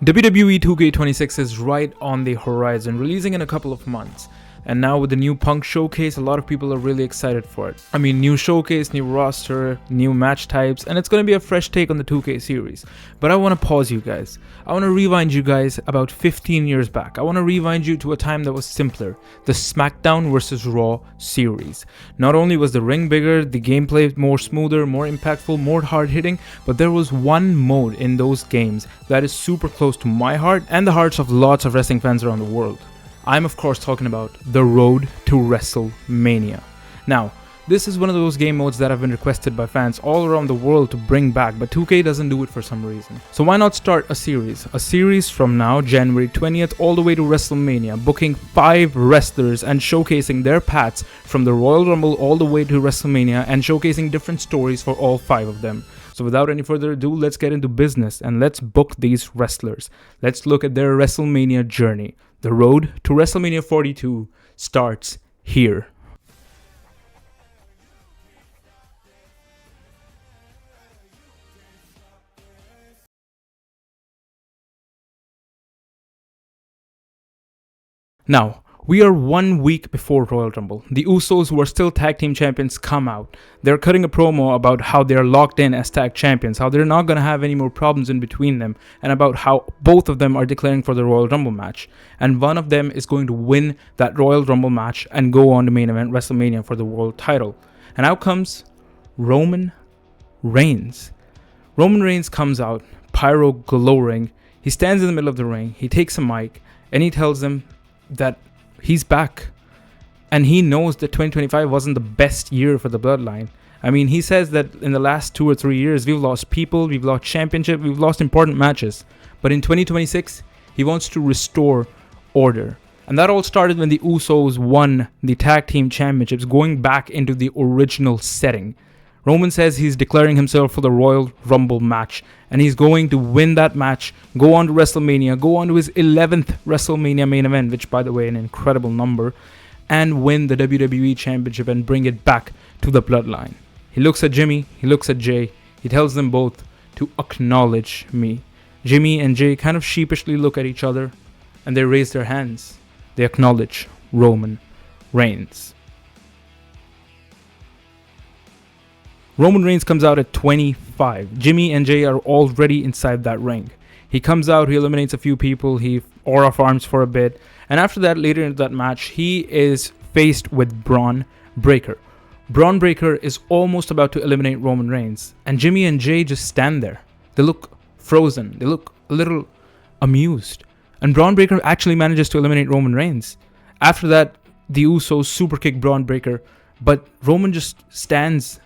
WWE 2K26 is right on the horizon, releasing in a couple of months. And now with the new Punk showcase, a lot of people are really excited for it. I mean, new showcase, new roster, new match types, and it's going to be a fresh take on the 2K series. But I want to pause you guys. I want to rewind you guys about 15 years back. I want to rewind you to a time that was simpler. The SmackDown vs. Raw series. Not only was the ring bigger, the gameplay more smoother, more impactful, more hard-hitting, but there was one mode in those games that is super close to my heart and the hearts of lots of wrestling fans around the world. I'm of course talking about the road to WrestleMania. Now, this is one of those game modes that have been requested by fans all around the world to bring back, but 2K doesn't do it for some reason. So why not start a series? A series from now, January 20th, all the way to WrestleMania, booking 5 wrestlers and showcasing their paths from the Royal Rumble all the way to WrestleMania and showcasing different stories for all 5 of them. So without any further ado, let's get into business and let's book these wrestlers. Let's look at their WrestleMania journey. The road to WrestleMania 42 starts here. Now, we are 1 week before Royal Rumble. The Usos, who are still tag team champions, come out. They're cutting a promo about how they're locked in as tag champions, how they're not going to have any more problems in between them, and about how both of them are declaring for the Royal Rumble match. And one of them is going to win that Royal Rumble match and go on to main event WrestleMania for the world title. And out comes Roman Reigns. Roman Reigns comes out, pyro glowing. He stands in the middle of the ring, he takes a mic, and he tells them that he's back, and he knows that 2025 wasn't the best year for the Bloodline. I mean, he says that in the last 2 or 3 years, we've lost people, we've lost championship, we've lost important matches. But in 2026, he wants to restore order. And that all started when the Usos won the tag team championships, going back into the original setting. Roman says he's declaring himself for the Royal Rumble match, and he's going to win that match, go on to WrestleMania, go on to his 11th WrestleMania main event, which by the way, an incredible number, and win the WWE Championship and bring it back to the Bloodline. He looks at Jimmy, he looks at Jay, he tells them both to acknowledge me. Jimmy and Jay kind of sheepishly look at each other, and they raise their hands. They acknowledge Roman Reigns. Roman Reigns comes out at 25. Jimmy and Jay are already inside that ring. He comes out, he eliminates a few people, he aura farms for a bit, and after that, later in that match, he is faced with Braun Breaker. Braun Breaker is almost about to eliminate Roman Reigns, and Jimmy and Jay just stand there. They look frozen, they look a little amused, and Braun Breaker actually manages to eliminate Roman Reigns. After that, the Usos super kick Braun Breaker, but Roman just stands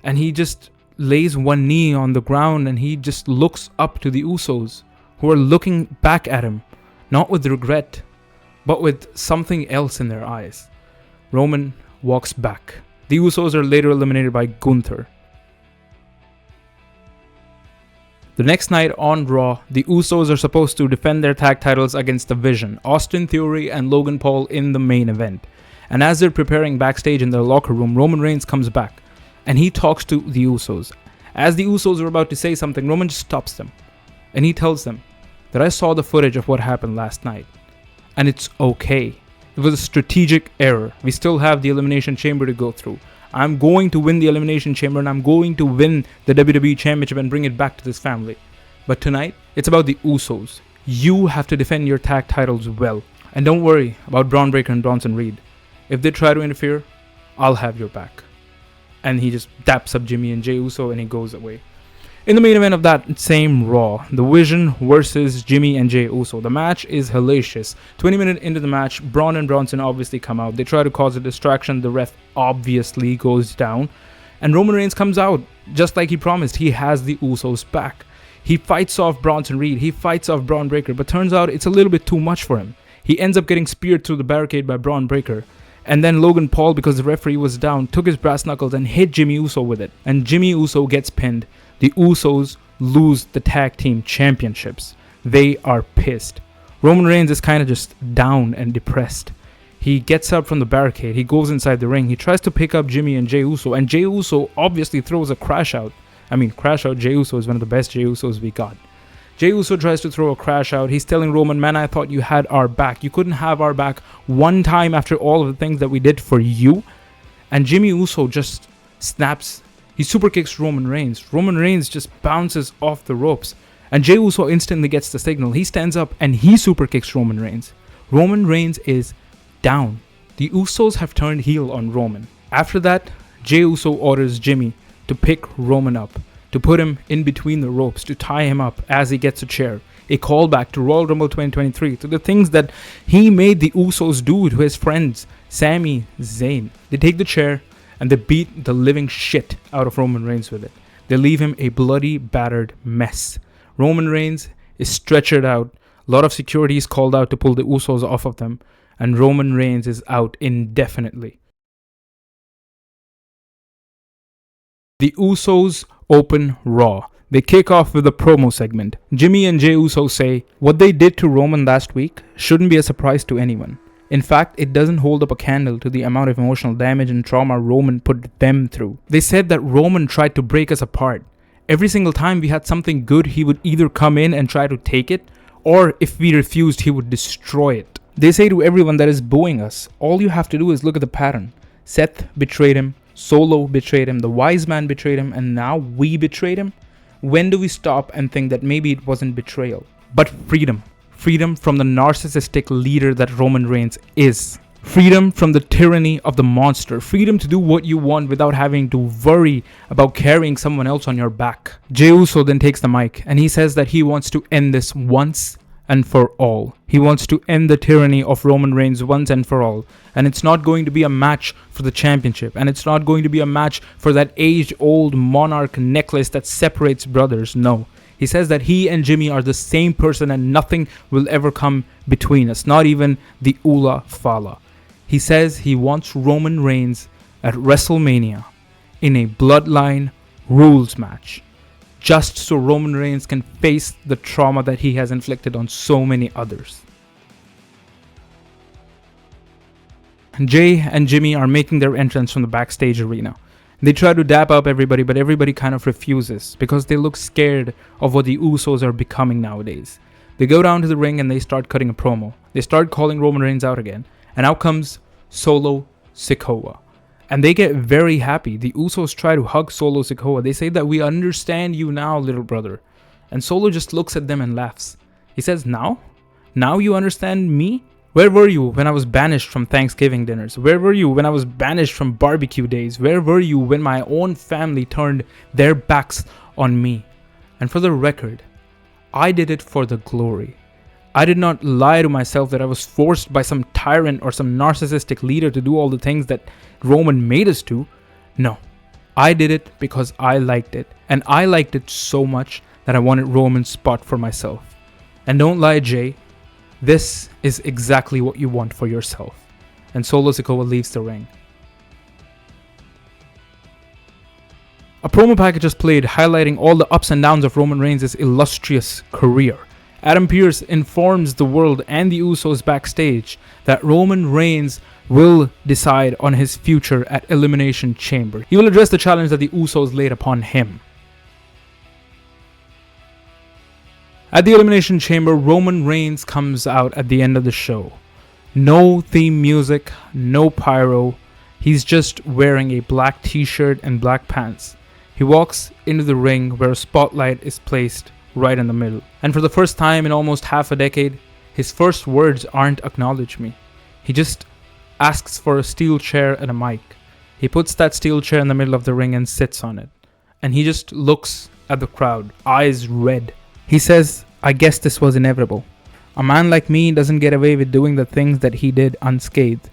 and he just lays one knee on the ground and he just looks up to the Usos, who are looking back at him, not with regret, but with something else in their eyes. Roman walks back. The Usos are later eliminated by Gunther. The next night on Raw, the Usos are supposed to defend their tag titles against The Vision, Austin Theory and Logan Paul in the main event. And as they're preparing backstage in their locker room, Roman Reigns comes back and he talks to the Usos. As the Usos are about to say something, Roman just stops them. And he tells them that I saw the footage of what happened last night. And it's okay. It was a strategic error. We still have the Elimination Chamber to go through. I'm going to win the Elimination Chamber and I'm going to win the WWE Championship and bring it back to this family. But tonight, it's about the Usos. You have to defend your tag titles well. And don't worry about Braun Breaker and Bronson Reed. If they try to interfere, I'll have your back. And he just daps up Jimmy and Jey Uso and he goes away. In the main event of that same Raw, The Vision versus Jimmy and Jey Uso. The match is hellacious. 20 minutes into the match, Braun and Bronson obviously come out. They try to cause a distraction. The ref obviously goes down. And Roman Reigns comes out just like he promised. He has the Usos back. He fights off Bronson Reed. He fights off Braun Breaker. But turns out it's a little bit too much for him. He ends up getting speared through the barricade by Braun Breaker. And then Logan Paul, because the referee was down, took his brass knuckles and hit Jimmy Uso with it. And Jimmy Uso gets pinned. The Usos lose the tag team championships. They are pissed. Roman Reigns is kind of just down and depressed. He gets up from the barricade. He goes inside the ring. He tries to pick up Jimmy and Jey Uso. And Jey Uso obviously throws a crash out. I mean, crash out Jey Uso is one of the best Jey Usos we got. Jey Uso tries to throw a crash out. He's telling Roman, man, I thought you had our back. You couldn't have our back one time after all of the things that we did for you. And Jimmy Uso just snaps. He super kicks Roman Reigns. Roman Reigns just bounces off the ropes. And Jey Uso instantly gets the signal. He stands up and he super kicks Roman Reigns. Roman Reigns is down. The Usos have turned heel on Roman. After that, Jey Uso orders Jimmy to pick Roman up, to put him in between the ropes, to tie him up as he gets a chair. A callback to Royal Rumble 2023, to the things that he made the Usos do to his friends, Sami Zayn. They take the chair and they beat the living shit out of Roman Reigns with it. They leave him a bloody, battered mess. Roman Reigns is stretchered out. A lot of security is called out to pull the Usos off of them. And Roman Reigns is out indefinitely. The Usos open Raw. They kick off with a promo segment. Jimmy and Jey Uso say, what they did to Roman last week shouldn't be a surprise to anyone. In fact, it doesn't hold up a candle to the amount of emotional damage and trauma Roman put them through. They said that Roman tried to break us apart. Every single time we had something good, he would either come in and try to take it, or if we refused, he would destroy it. They say to everyone that is booing us, all you have to do is look at the pattern. Seth betrayed him, Solo betrayed him, the wise man betrayed him, and now we betrayed him? When do we stop and think that maybe it wasn't betrayal, but freedom? Freedom from the narcissistic leader that Roman Reigns is. Freedom from the tyranny of the monster. Freedom to do what you want without having to worry about carrying someone else on your back. Jey Uso then takes the mic and he says that he wants to end this once and for all. He wants to end the tyranny of Roman Reigns once and for all. And it's not going to be a match for the championship. And it's not going to be a match for that age-old monarch necklace that separates brothers. No. He says that he and Jimmy are the same person and nothing will ever come between us. Not even the Ula Fala. He says he wants Roman Reigns at WrestleMania in a Bloodline Rules match. Just so Roman Reigns can face the trauma that he has inflicted on so many others. Jey and Jimmy are making their entrance from the backstage arena. They try to dap up everybody, but everybody kind of refuses because they look scared of what the Usos are becoming nowadays. They go down to the ring and they start cutting a promo. They start calling Roman Reigns out again. And out comes Solo Sikoa. And they get very happy. The Usos try to hug Solo Sikoa. They say that we understand you now, little brother. And Solo just looks at them and laughs. He says, now? Now you understand me? Where were you when I was banished from Thanksgiving dinners? Where were you when I was banished from barbecue days? Where were you when my own family turned their backs on me? And for the record, I did it for the glory. I did not lie to myself that I was forced by some tyrant or some narcissistic leader to do all the things that Roman made us do. No, I did it because I liked it. And I liked it so much that I wanted Roman's spot for myself. And don't lie, Jey. This is exactly what you want for yourself. And Solo Sikoa leaves the ring. A promo package is played highlighting all the ups and downs of Roman Reigns' illustrious career. Adam Pearce informs the world and the Usos backstage that Roman Reigns will decide on his future at Elimination Chamber. He will address the challenge that the Usos laid upon him. At the Elimination Chamber, Roman Reigns comes out at the end of the show. No theme music, no pyro. He's just wearing a black t-shirt and black pants. He walks into the ring where a spotlight is placed right in the middle. And for the first time in almost half a decade, his first words aren't acknowledge me. He just asks for a steel chair and a mic. He puts that steel chair in the middle of the ring and sits on it. And he just looks at the crowd, eyes red. He says, I guess this was inevitable. A man like me doesn't get away with doing the things that he did unscathed.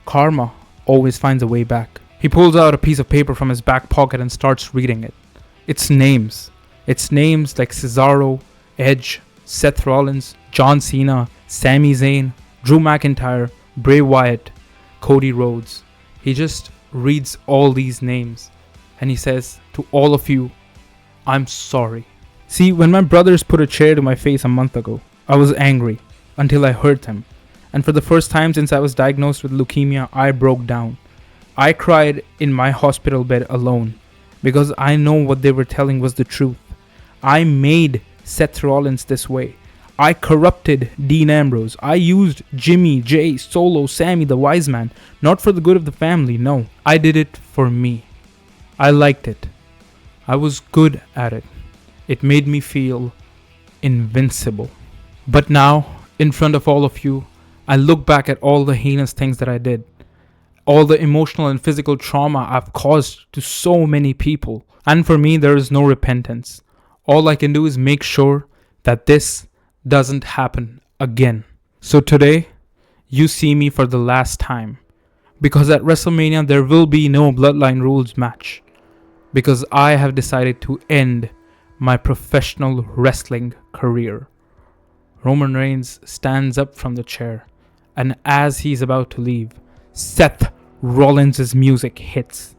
Karma always finds a way back. He pulls out a piece of paper from his back pocket and starts reading it. It's names. It's names like Cesaro, Edge, Seth Rollins, John Cena, Sami Zayn, Drew McIntyre, Bray Wyatt, Cody Rhodes. He just reads all these names and he says, to all of you, I'm sorry. See, when my brothers put a chair to my face a month ago, I was angry until I hurt them. And for the first time since I was diagnosed with leukemia, I broke down. I cried in my hospital bed alone because I know what they were telling was the truth. I made Seth Rollins this way. I corrupted Dean Ambrose. I used Jimmy, Jay, Solo, Sami, the wise man. Not for the good of the family, no. I did it for me. I liked it. I was good at it. It made me feel invincible. But now, in front of all of you, I look back at all the heinous things that I did. All the emotional and physical trauma I've caused to so many people. And for me, there is no repentance. All I can do is make sure that this doesn't happen again. So today, you see me for the last time. Because at WrestleMania, there will be no Bloodline Rules match. Because I have decided to end my professional wrestling career. Roman Reigns stands up from the chair, and as he's about to leave, Seth Rollins' music hits.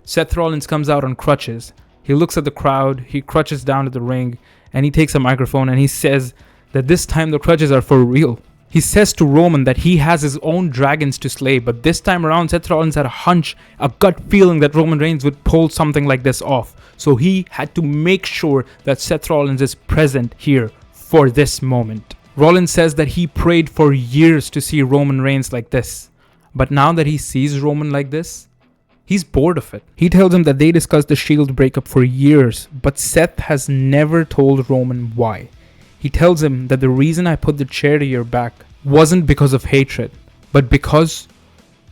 Seth Rollins comes out on crutches. He looks at the crowd, he crutches down to the ring, and he takes a microphone and he says that this time the crutches are for real. He says to Roman that he has his own dragons to slay, but this time around Seth Rollins had a hunch, a gut feeling that Roman Reigns would pull something like this off. So he had to make sure that Seth Rollins is present here for this moment. Rollins says that he prayed for years to see Roman Reigns like this. But now that he sees Roman like this, he's bored of it. He tells him that they discussed the Shield breakup for years, but Seth has never told Roman why. He tells him that the reason I put the chair to your back wasn't because of hatred, but because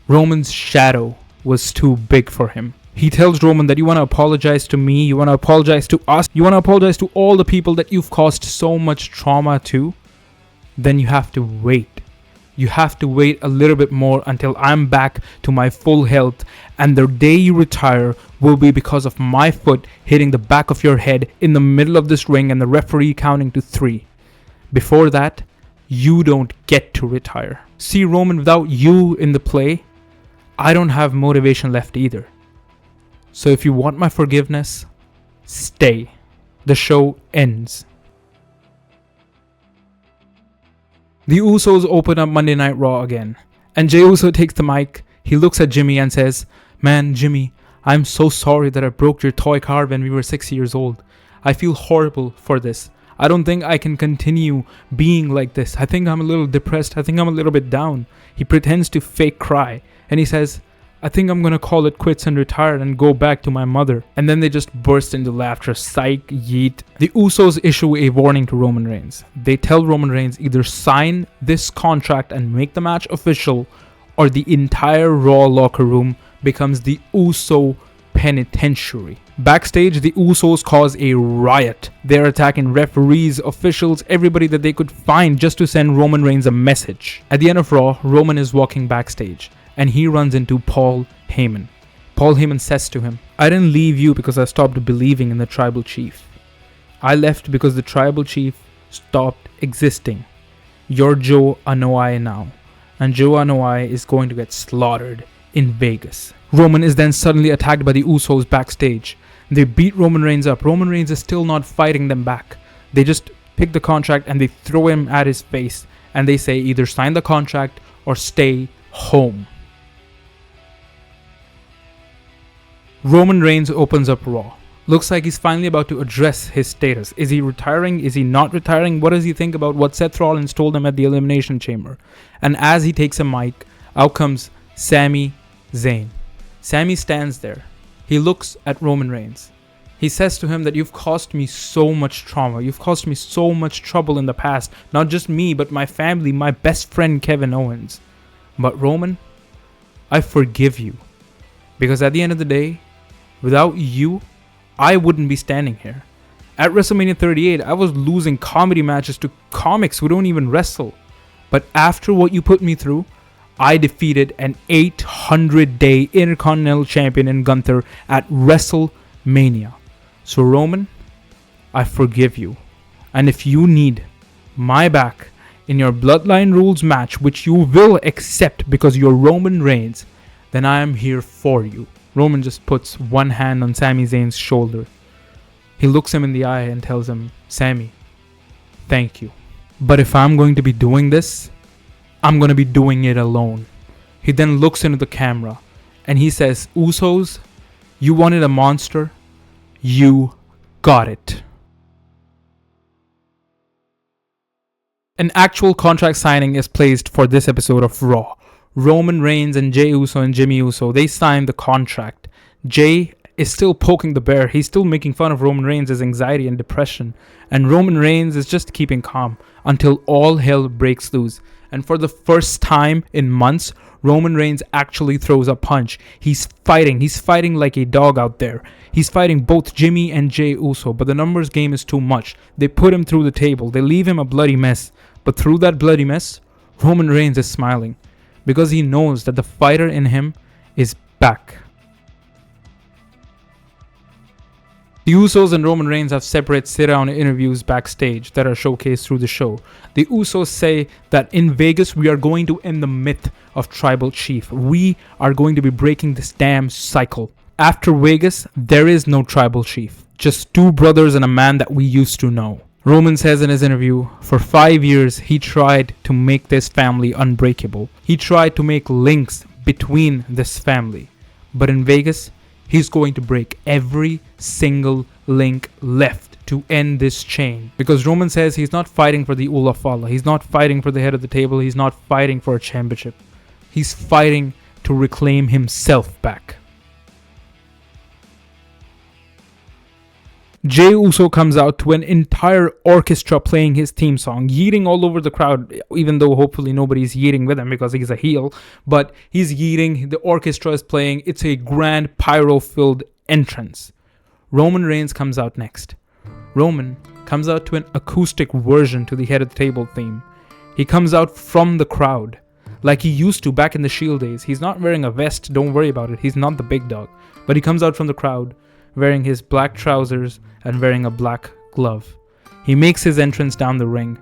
Roman's shadow was too big for him. He tells Roman that you want to apologize to me, you want to apologize to us, you want to apologize to all the people that you've caused so much trauma to, then you have to wait. You have to wait a little bit more until I'm back to my full health, and the day you retire will be because of my foot hitting the back of your head in the middle of this ring and the referee counting to 3. Before that, you don't get to retire. See, Roman, without you in the play, I don't have motivation left either. So if you want my forgiveness, stay. The show ends. The Usos open up Monday Night Raw again, and Jey Uso takes the mic. He looks at Jimmy and says, "Man, Jimmy, I'm so sorry that I broke your toy car when we were 6 years old. I feel horrible for this. I don't think I can continue being like this. I think I'm a little depressed. I think I'm a little bit down." He pretends to fake cry, and he says, "I think I'm gonna call it quits and retire and go back to my mother." And then they just burst into laughter. Psych, yeet. The Usos issue a warning to Roman Reigns. They tell Roman Reigns either sign this contract and make the match official, or the entire Raw locker room becomes the Uso penitentiary. Backstage, the Usos cause a riot. They're attacking referees, officials, everybody that they could find just to send Roman Reigns a message. At the end of Raw, Roman is walking backstage, and he runs into Paul Heyman. Paul Heyman says to him, "I didn't leave you because I stopped believing in the tribal chief. I left because the tribal chief stopped existing. You're Joe Anoa'i now, and Joe Anoa'i is going to get slaughtered in Vegas." Roman is then suddenly attacked by the Usos backstage. They beat Roman Reigns up. Roman Reigns is still not fighting them back. They just pick the contract and they throw him at his face, and they say either sign the contract or stay home. Roman Reigns opens up Raw. Looks like he's finally about to address his status. Is he retiring? Is he not retiring? What does he think about what Seth Rollins told him at the Elimination Chamber? And as he takes a mic, out comes Sami Zayn. Sami stands there. He looks at Roman Reigns. He says to him that you've caused me so much trauma. You've caused me so much trouble in the past. Not just me, but my family, my best friend Kevin Owens. But Roman, I forgive you. Because at the end of the day, without you, I wouldn't be standing here. At WrestleMania 38, I was losing comedy matches to comics who don't even wrestle. But after what you put me through, I defeated an 800-day Intercontinental Champion in Gunther at WrestleMania. So Roman, I forgive you. And if you need my back in your Bloodline Rules match, which you will accept because you're Roman Reigns, then I am here for you. Roman just puts one hand on Sami Zayn's shoulder. He looks him in the eye and tells him, "Sami, thank you. But if I'm going to be doing this, I'm going to be doing it alone." He then looks into the camera and he says, "Usos, you wanted a monster? You got it." An actual contract signing is placed for this episode of Raw. Roman Reigns and Jey Uso and Jimmy Uso, they signed the contract. Jey is still poking the bear. He's still making fun of Roman Reigns' anxiety and depression. And Roman Reigns is just keeping calm until all hell breaks loose. And for the first time in months, Roman Reigns actually throws a punch. He's fighting. He's fighting like a dog out there. He's fighting both Jimmy and Jey Uso, but the numbers game is too much. They put him through the table. They leave him a bloody mess. But through that bloody mess, Roman Reigns is smiling because he knows that the fighter in him is back. The Usos and Roman Reigns have separate sit-down interviews backstage that are showcased through the show. The Usos say that in Vegas, we are going to end the myth of Tribal Chief. We are going to be breaking this damn cycle. After Vegas, there is no Tribal Chief. Just two brothers and a man that we used to know. Roman says in his interview, for 5 years, he tried to make this family unbreakable. He tried to make links between this family. But in Vegas, he's going to break every single link left to end this chain. Because Roman says he's not fighting for the Ula Fala. He's not fighting for the head of the table. He's not fighting for a championship. He's fighting to reclaim himself back. Jey Uso comes out to an entire orchestra playing his theme song, yeeting all over the crowd, even though hopefully nobody's yeeting with him because he's a heel. But he's yeeting, the orchestra is playing, it's a grand pyro-filled entrance. Roman Reigns comes out next. Roman comes out to an acoustic version to the head of the table theme. He comes out from the crowd, like he used to back in the Shield days. He's not wearing a vest, don't worry about it, he's not the big dog. But he comes out from the crowd, wearing his black trousers and wearing a black glove. He makes his entrance down the ring,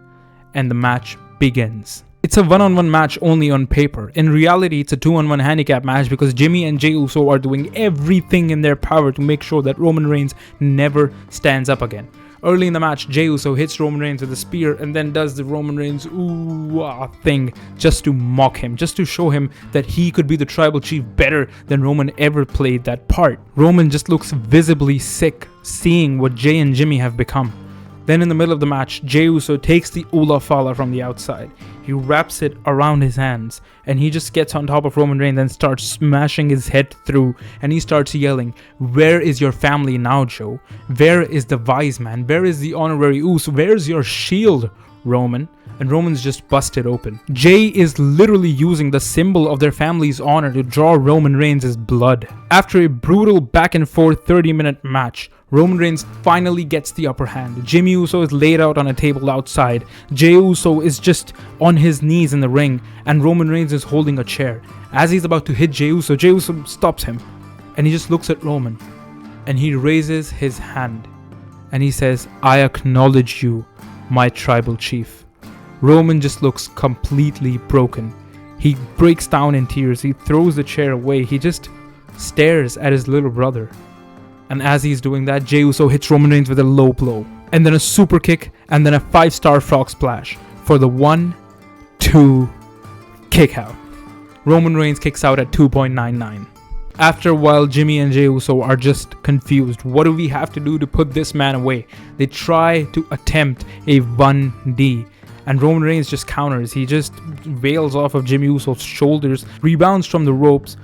and the match begins. It's a one-on-one match only on paper. In reality, it's a 2-on-1 handicap match because Jimmy and Jey Uso are doing everything in their power to make sure that Roman Reigns never stands up again. Early in the match, Jey Uso hits Roman Reigns with a spear and then does the Roman Reigns ooh-ah thing just to mock him, just to show him that he could be the Tribal Chief better than Roman ever played that part. Roman just looks visibly sick, seeing what Jey and Jimmy have become. Then in the middle of the match, Jey Uso takes the Ula Fala from the outside. He wraps it around his hands and he just gets on top of Roman Reigns and starts smashing his head through, and he starts yelling, "Where is your family now, Joe? Where is the wise man? Where is the honorary Uso? Where's your shield, Roman?" And Roman's just busted open. Jey is literally using the symbol of their family's honor to draw Roman Reigns' blood. After a brutal back and forth 30-minute match, Roman Reigns finally gets the upper hand. Jimmy Uso is laid out on a table outside. Jey Uso is just on his knees in the ring, and Roman Reigns is holding a chair. As he's about to hit Jey Uso stops him, and he just looks at Roman, and he raises his hand, and he says, "I acknowledge you, my Tribal Chief." Roman just looks completely broken. He breaks down in tears. He throws the chair away. He just stares at his little brother. And as he's doing that, Jey Uso hits Roman Reigns with a low blow, and then a super kick, and then a 5-star frog splash for the 1-2 kick out. Roman Reigns kicks out at 2.99. After a while, Jimmy and Jey Uso are just confused. What do we have to do to put this man away? They try to attempt a 1D. And Roman Reigns just counters. He just wails off of Jimmy Uso's shoulders, rebounds from the ropes,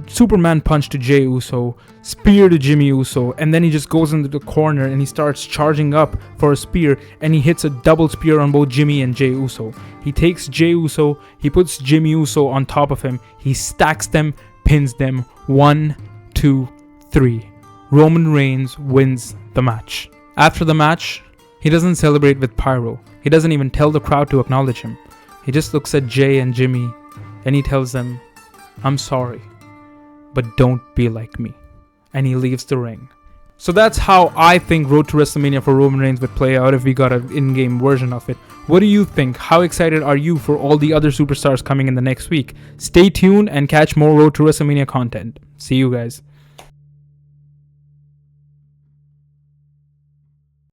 Superman punch to Jey Uso, spear to Jimmy Uso, and then he just goes into the corner and he starts charging up for a spear, and he hits a double spear on both Jimmy and Jey Uso. He takes Jey Uso, he puts Jimmy Uso on top of him, he stacks them, pins them, 1, 2, 3. Roman Reigns wins the match. After the match, he doesn't celebrate with pyro. He doesn't even tell the crowd to acknowledge him. He just looks at Jey and Jimmy and he tells them, "I'm sorry, but don't be like me." And he leaves the ring. So that's how I think Road to WrestleMania for Roman Reigns would play out if we got an in-game version of it. What do you think? How excited are you for all the other superstars coming in the next week? Stay tuned and catch more Road to WrestleMania content. See you guys.